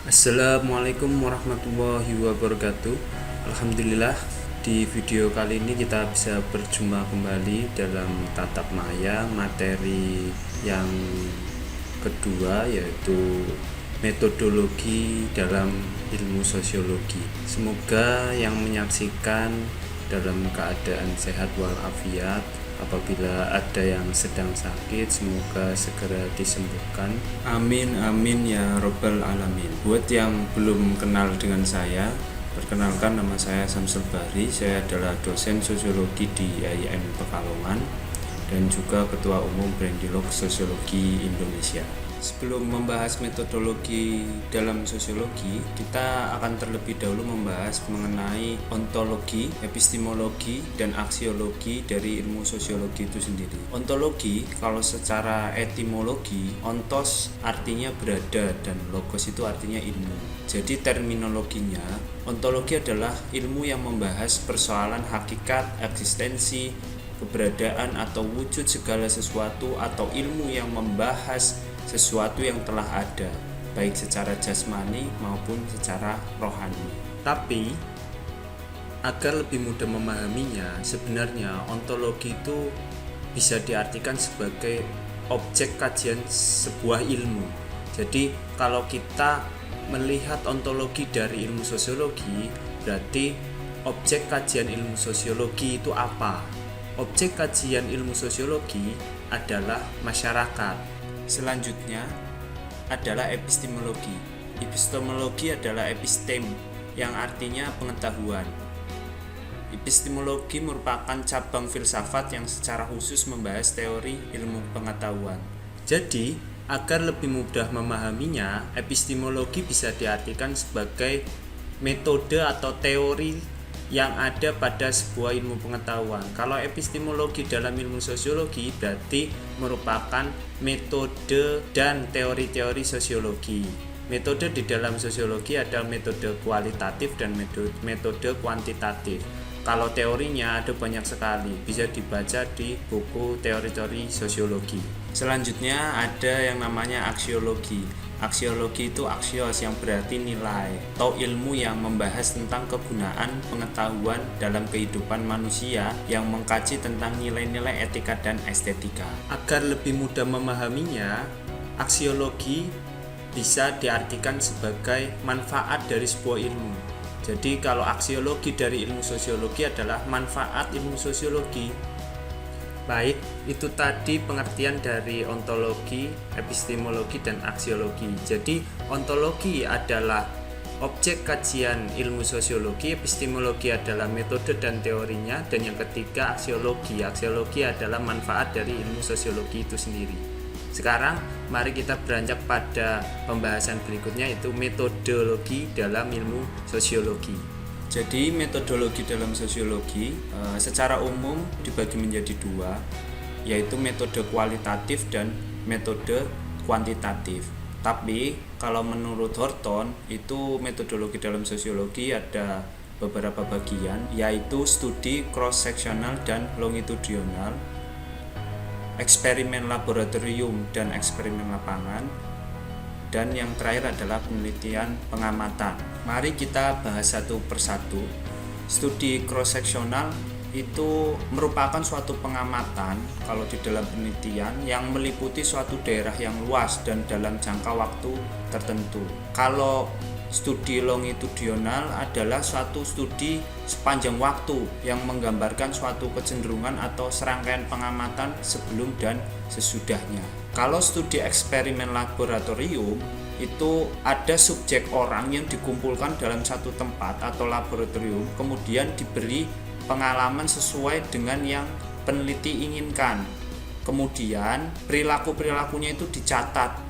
Assalamualaikum warahmatullahi wabarakatuh. Alhamdulillah, di video kali ini kita bisa berjumpa kembali dalam tatap maya materi yang kedua, yaitu metodologi dalam ilmu sosiologi. Semoga yang menyaksikan dalam keadaan sehat walafiat. Apabila ada yang sedang sakit, semoga segera disembuhkan. Amin amin ya robbal alamin. Buat yang belum kenal dengan saya, perkenalkan, nama saya Samsul Bahri. Saya adalah dosen sosiologi di IAIN Pekalongan dan juga Ketua Umum Brandilog Sosiologi Indonesia. Sebelum membahas metodologi dalam sosiologi, kita akan terlebih dahulu membahas mengenai ontologi, epistemologi, dan aksiologi dari ilmu sosiologi itu sendiri. Ontologi, kalau secara etimologi, ontos artinya berada dan logos itu artinya ilmu. Jadi terminologinya, ontologi adalah ilmu yang membahas persoalan hakikat, eksistensi, keberadaan atau wujud segala sesuatu, atau ilmu yang membahas sesuatu yang telah ada, baik secara jasmani maupun secara rohani. Tapi agar lebih mudah memahaminya, sebenarnya ontologi itu bisa diartikan sebagai objek kajian sebuah ilmu. Jadi kalau kita melihat ontologi dari ilmu sosiologi, berarti objek kajian ilmu sosiologi itu apa? Objek kajian ilmu sosiologi adalah masyarakat. Selanjutnya adalah epistemologi. Epistemologi adalah epistem, yang artinya pengetahuan. Epistemologi merupakan cabang filsafat yang secara khusus membahas teori ilmu pengetahuan. Jadi, agar lebih mudah memahaminya, epistemologi bisa diartikan sebagai metode atau teori yang ada pada sebuah ilmu pengetahuan. Kalau epistemologi dalam ilmu sosiologi berarti merupakan metode dan teori-teori sosiologi. Metode di dalam sosiologi ada metode kualitatif dan metode kuantitatif. Kalau teorinya ada banyak sekali, bisa dibaca di buku teori-teori sosiologi. Selanjutnya ada yang namanya aksiologi. Aksiologi itu aksios, yang berarti nilai atau ilmu yang membahas tentang kegunaan pengetahuan dalam kehidupan manusia, yang mengkaji tentang nilai-nilai etika dan estetika. Agar lebih mudah memahaminya, aksiologi bisa diartikan sebagai manfaat dari sebuah ilmu. Jadi kalau aksiologi dari ilmu sosiologi adalah manfaat ilmu sosiologi. Baik, itu tadi pengertian dari ontologi, epistemologi, dan aksiologi. Jadi ontologi adalah objek kajian ilmu sosiologi, epistemologi adalah metode dan teorinya, dan yang ketiga aksiologi. Aksiologi adalah manfaat dari ilmu sosiologi itu sendiri. Sekarang mari kita beranjak pada pembahasan berikutnya, yaitu metodologi dalam ilmu sosiologi. Jadi metodologi dalam sosiologi secara umum dibagi menjadi dua, yaitu metode kualitatif dan metode kuantitatif. Tapi kalau menurut Horton, itu metodologi dalam sosiologi ada beberapa bagian, yaitu studi cross-sectional dan longitudinal, eksperimen laboratorium dan eksperimen lapangan, dan yang terakhir adalah penelitian pengamatan. Mari kita bahas satu persatu. Studi cross-sectional itu merupakan suatu pengamatan kalau di dalam penelitian yang meliputi suatu daerah yang luas dan dalam jangka waktu tertentu. Kalau studi longitudinal adalah suatu studi sepanjang waktu yang menggambarkan suatu kecenderungan atau serangkaian pengamatan sebelum dan sesudahnya. Kalau studi eksperimen laboratorium itu ada subjek orang yang dikumpulkan dalam satu tempat atau laboratorium, kemudian diberi pengalaman sesuai dengan yang peneliti inginkan. Kemudian perilaku-perilakunya itu dicatat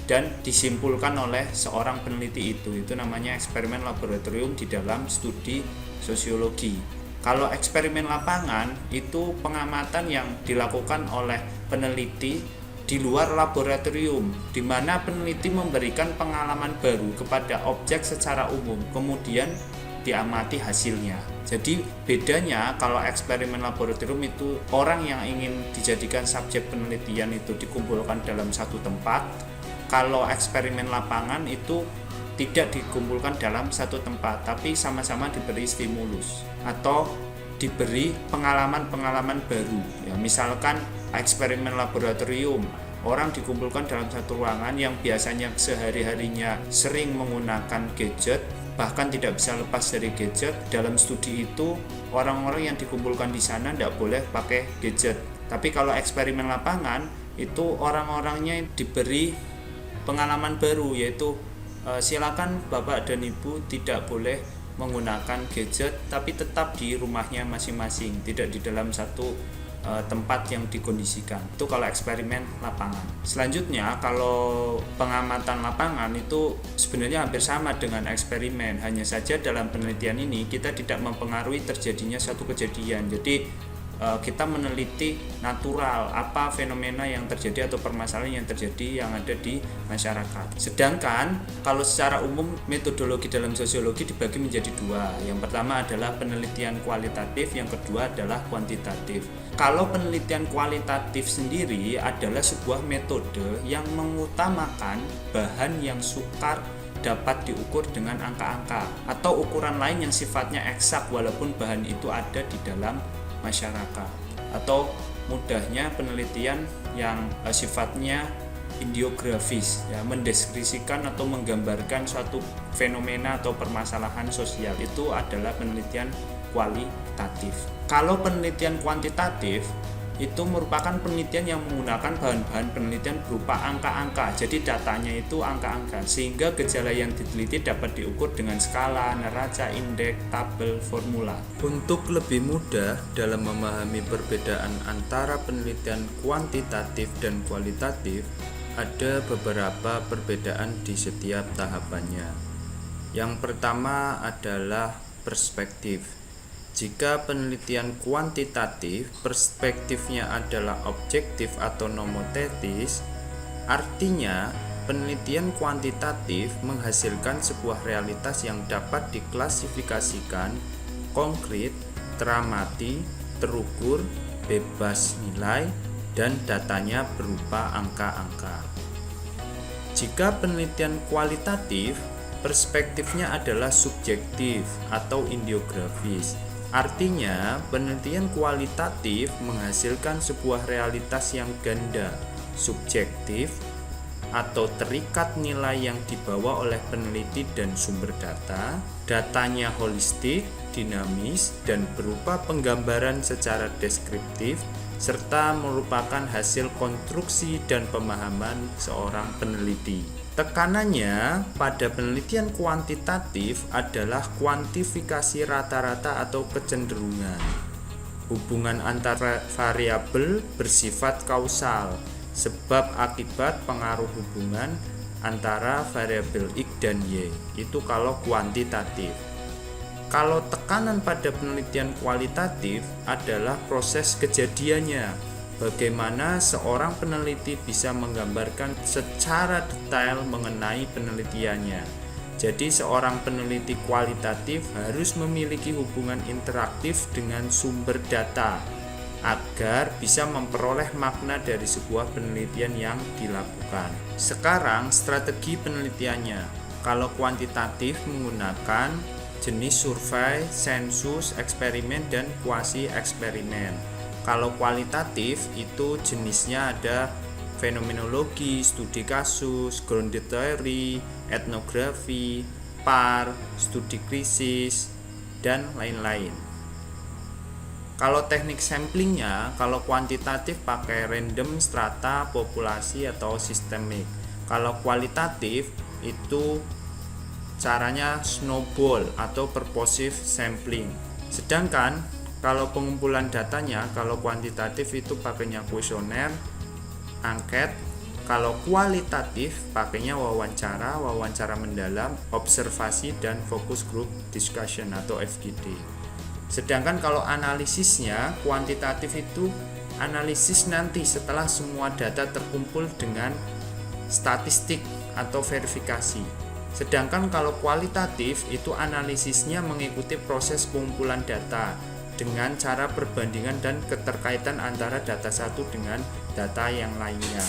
dan disimpulkan oleh seorang peneliti itu namanya eksperimen laboratorium di dalam studi sosiologi. Kalau eksperimen lapangan itu pengamatan yang dilakukan oleh peneliti di luar laboratorium, di mana peneliti memberikan pengalaman baru kepada objek secara umum, kemudian diamati hasilnya. Jadi bedanya kalau eksperimen laboratorium itu orang yang ingin dijadikan subjek penelitian itu dikumpulkan dalam satu tempat. Kalau eksperimen lapangan itu tidak dikumpulkan dalam satu tempat, tapi sama-sama diberi stimulus atau diberi pengalaman-pengalaman baru. Ya, misalkan eksperimen laboratorium, orang dikumpulkan dalam satu ruangan yang biasanya sehari-harinya sering menggunakan gadget, bahkan tidak bisa lepas dari gadget. Dalam studi itu, orang-orang yang dikumpulkan di sana tidak boleh pakai gadget. Tapi kalau eksperimen lapangan, itu orang-orangnya diberi pengalaman baru, yaitu silakan Bapak dan Ibu tidak boleh menggunakan gadget, tapi tetap di rumahnya masing-masing, tidak di dalam satu tempat yang dikondisikan. Itu kalau eksperimen lapangan. Selanjutnya, kalau pengamatan lapangan itu sebenarnya hampir sama dengan eksperimen, hanya saja dalam penelitian ini kita tidak mempengaruhi terjadinya satu kejadian. Jadi kita meneliti natural apa fenomena yang terjadi atau permasalahan yang terjadi yang ada di masyarakat. Sedangkan kalau secara umum metodologi dalam sosiologi dibagi menjadi dua. Yang pertama adalah penelitian kualitatif, yang kedua adalah kuantitatif. Kalau penelitian kualitatif sendiri adalah sebuah metode yang mengutamakan bahan yang sukar dapat diukur dengan angka-angka atau ukuran lain yang sifatnya eksak walaupun bahan itu ada di dalam masyarakat, atau mudahnya penelitian yang sifatnya ideografis, ya, mendeskripsikan atau menggambarkan suatu fenomena atau permasalahan sosial. Itu adalah penelitian kualitatif. Kalau penelitian kuantitatif itu merupakan penelitian yang menggunakan bahan-bahan penelitian berupa angka-angka. Jadi datanya itu angka-angka, sehingga gejala yang diteliti dapat diukur dengan skala, neraca, indeks, tabel, formula. Untuk lebih mudah dalam memahami perbedaan antara penelitian kuantitatif dan kualitatif, ada beberapa perbedaan di setiap tahapannya. Yang pertama adalah perspektif. Jika penelitian kuantitatif perspektifnya adalah objektif atau nomotetis, artinya penelitian kuantitatif menghasilkan sebuah realitas yang dapat diklasifikasikan, konkret, teramati, terukur, bebas nilai, dan datanya berupa angka-angka. Jika penelitian kualitatif perspektifnya adalah subjektif atau ideografis, artinya penelitian kualitatif menghasilkan sebuah realitas yang ganda, subjektif atau terikat nilai yang dibawa oleh peneliti dan sumber data, datanya holistik, dinamis, dan berupa penggambaran secara deskriptif, serta merupakan hasil konstruksi dan pemahaman seorang peneliti. Tekanannya pada penelitian kuantitatif adalah kuantifikasi rata-rata atau kecenderungan. Hubungan antara variabel bersifat kausal, sebab akibat pengaruh hubungan antara variabel X dan Y. Itu kalau kuantitatif. Kalau tekanan pada penelitian kualitatif adalah proses kejadiannya. Bagaimana seorang peneliti bisa menggambarkan secara detail mengenai penelitiannya. Jadi seorang peneliti kualitatif harus memiliki hubungan interaktif dengan sumber data agar bisa memperoleh makna dari sebuah penelitian yang dilakukan. Sekarang strategi penelitiannya. Kalau kuantitatif menggunakan jenis survei, sensus, eksperimen, dan kuasi eksperimen. Kalau kualitatif itu jenisnya ada fenomenologi, studi kasus, grounded theory, etnografi, PAR, studi krisis, dan lain-lain. Kalau teknik samplingnya, kalau kuantitatif pakai random, strata, populasi, atau sistemik. Kalau kualitatif itu caranya snowball atau purposive sampling. Sedangkan kalau pengumpulan datanya, kalau kuantitatif itu pakainya kuesioner, angket. Kalau kualitatif pakainya wawancara mendalam, observasi, dan focus group discussion atau FGD. Sedangkan kalau analisisnya, kuantitatif itu analisis nanti setelah semua data terkumpul dengan statistik atau verifikasi. Sedangkan kalau kualitatif itu analisisnya mengikuti proses pengumpulan data dengan cara perbandingan dan keterkaitan antara data satu dengan data yang lainnya.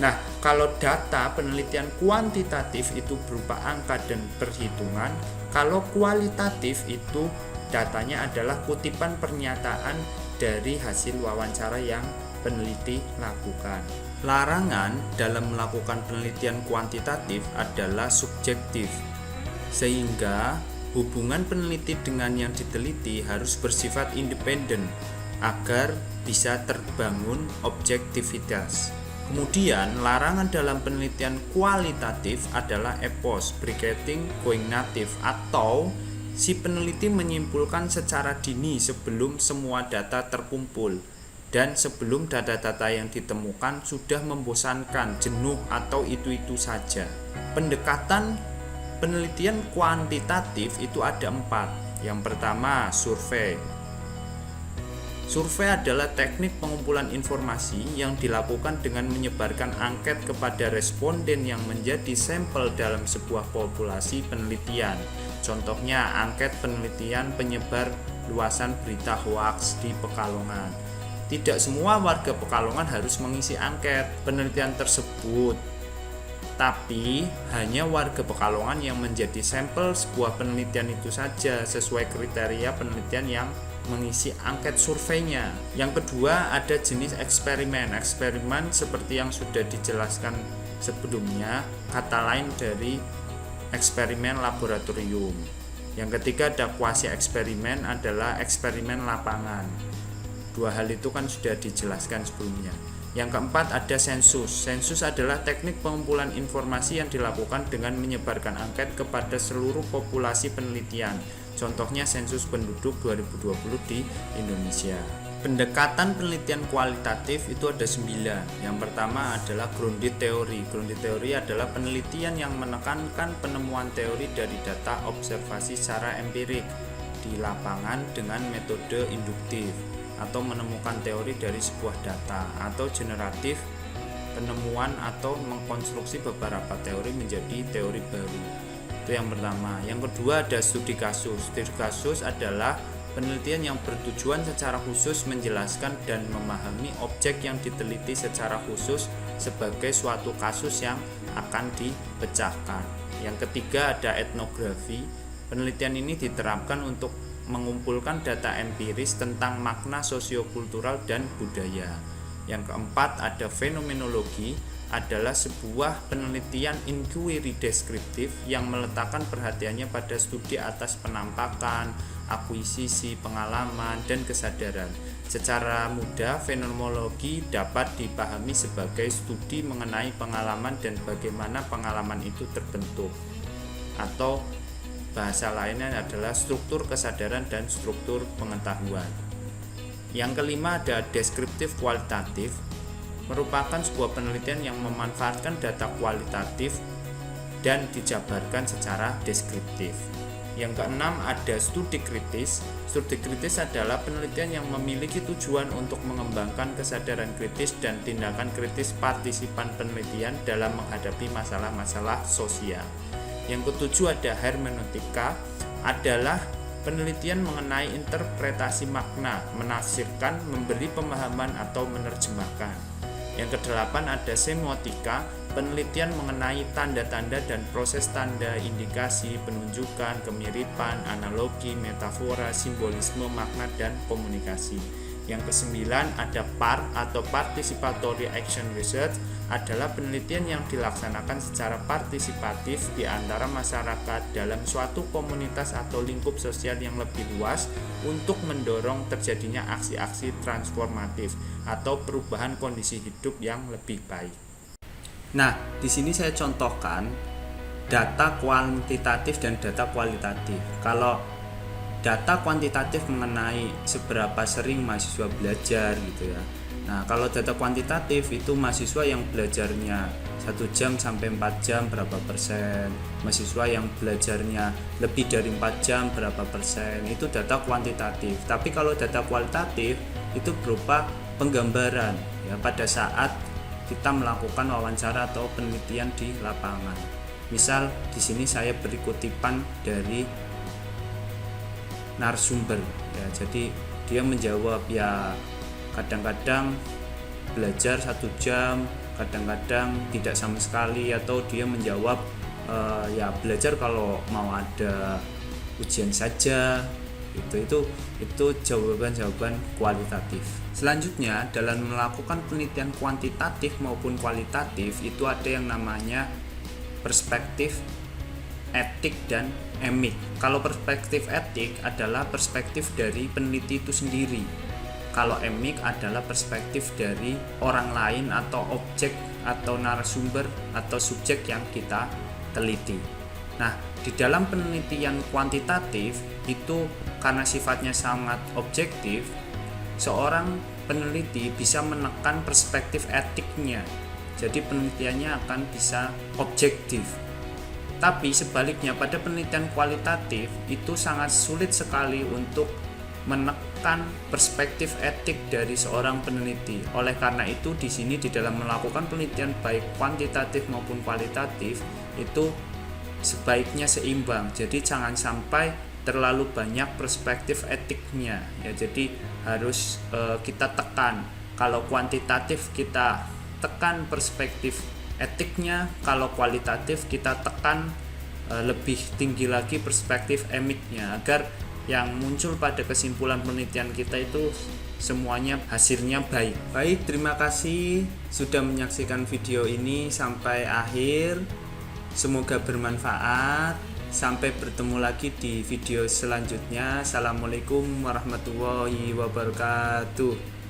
Nah, kalau data penelitian kuantitatif itu berupa angka dan perhitungan, kalau kualitatif itu datanya adalah kutipan pernyataan dari hasil wawancara yang peneliti lakukan. Larangan dalam melakukan penelitian kuantitatif adalah subjektif, sehingga hubungan peneliti dengan yang diteliti harus bersifat independen agar bisa terbangun objektivitas. Kemudian, larangan dalam penelitian kualitatif adalah epos, bracketing, going native, atau si peneliti menyimpulkan secara dini sebelum semua data terkumpul dan sebelum data-data yang ditemukan sudah membosankan, jenuh, atau itu-itu saja. Pendekatan penelitian kuantitatif itu ada 4. Yang pertama, survei. Survei adalah teknik pengumpulan informasi yang dilakukan dengan menyebarkan angket kepada responden yang menjadi sampel dalam sebuah populasi penelitian. Contohnya, angket penelitian penyebar luasan berita hoaks di Pekalongan. Tidak semua warga Pekalongan harus mengisi angket penelitian tersebut, tapi hanya warga Pekalongan yang menjadi sampel sebuah penelitian itu saja sesuai kriteria penelitian yang mengisi angket surveinya. Yang kedua, ada jenis eksperimen. Eksperimen seperti yang sudah dijelaskan sebelumnya, kata lain dari eksperimen laboratorium. Yang ketiga, ada kuasi eksperimen, adalah eksperimen lapangan. Dua hal itu kan sudah dijelaskan sebelumnya. Yang keempat, ada sensus. Sensus adalah teknik pengumpulan informasi yang dilakukan dengan menyebarkan angket kepada seluruh populasi penelitian. Contohnya sensus penduduk 2020 di Indonesia. Pendekatan penelitian kualitatif itu ada 9. Yang pertama adalah grounded theory. Grounded theory adalah penelitian yang menekankan penemuan teori dari data observasi secara empirik di lapangan dengan metode induktif, atau menemukan teori dari sebuah data, atau generatif, penemuan atau mengkonstruksi beberapa teori menjadi teori baru. Itu yang pertama. Yang kedua, ada studi kasus. Studi kasus adalah penelitian yang bertujuan secara khusus menjelaskan dan memahami objek yang diteliti secara khusus sebagai suatu kasus yang akan dipecahkan. Yang ketiga, ada etnografi. Penelitian ini diterapkan untuk mengumpulkan data empiris tentang makna sosiokultural dan budaya. Yang keempat, ada fenomenologi, adalah sebuah penelitian inquiry deskriptif yang meletakkan perhatiannya pada studi atas penampakan, akuisisi, pengalaman, dan kesadaran. Secara mudah, fenomenologi dapat dipahami sebagai studi mengenai pengalaman dan bagaimana pengalaman itu terbentuk, atau bahasa lainnya adalah struktur kesadaran dan struktur pengetahuan. Yang kelima, ada deskriptif kualitatif, merupakan sebuah penelitian yang memanfaatkan data kualitatif dan dijabarkan secara deskriptif. Yang keenam, ada studi kritis. Studi kritis adalah penelitian yang memiliki tujuan untuk mengembangkan kesadaran kritis dan tindakan kritis partisipan penelitian dalam menghadapi masalah-masalah sosial. Yang ketujuh, ada hermeneutika, adalah penelitian mengenai interpretasi makna, menafsirkan, memberi pemahaman atau menerjemahkan. Yang kedelapan, ada semiotika, penelitian mengenai tanda-tanda dan proses tanda, indikasi, penunjukan, kemiripan, analogi, metafora, simbolisme, makna, dan komunikasi. Yang kesembilan, ada PAR atau Participatory Action Research, adalah penelitian yang dilaksanakan secara partisipatif di antara masyarakat dalam suatu komunitas atau lingkup sosial yang lebih luas untuk mendorong terjadinya aksi-aksi transformatif atau perubahan kondisi hidup yang lebih baik. Nah, di sini saya contohkan data kuantitatif dan data kualitatif. Kalau data kuantitatif mengenai seberapa sering mahasiswa belajar gitu ya. Nah, kalau data kuantitatif itu mahasiswa yang belajarnya 1 jam sampai 4 jam berapa persen, mahasiswa yang belajarnya lebih dari 4 jam berapa persen, itu data kuantitatif. Tapi kalau data kualitatif itu berupa penggambaran ya pada saat kita melakukan wawancara atau penelitian di lapangan. Misal di sini saya beri kutipan dari narasumber ya, jadi dia menjawab ya kadang-kadang belajar 1 jam, kadang-kadang tidak sama sekali, atau dia menjawab ya belajar kalau mau ada ujian saja. Itu jawaban-jawaban kualitatif. Selanjutnya, dalam melakukan penelitian kuantitatif maupun kualitatif itu ada yang namanya perspektif etik dan emik. Kalau perspektif etik adalah perspektif dari peneliti itu sendiri. Kalau emik adalah perspektif dari orang lain atau objek atau narasumber atau subjek yang kita teliti. Nah, di dalam penelitian kuantitatif itu karena sifatnya sangat objektif, seorang peneliti bisa menekan perspektif etiknya. Jadi penelitiannya akan bisa objektif. Tapi sebaliknya pada penelitian kualitatif itu sangat sulit sekali untuk menekan perspektif etik dari seorang peneliti. Oleh karena itu di sini di dalam melakukan penelitian baik kuantitatif maupun kualitatif itu sebaiknya seimbang. Jadi jangan sampai terlalu banyak perspektif etiknya ya. Jadi harus kita tekan. Kalau kuantitatif kita tekan perspektif etiknya, kalau kualitatif kita tekan lebih tinggi lagi perspektif emiknya, agar yang muncul pada kesimpulan penelitian kita itu semuanya hasilnya baik. Baik, terima kasih sudah menyaksikan video ini sampai akhir. Semoga bermanfaat. Sampai bertemu lagi di video selanjutnya. Assalamualaikum warahmatullahi wabarakatuh.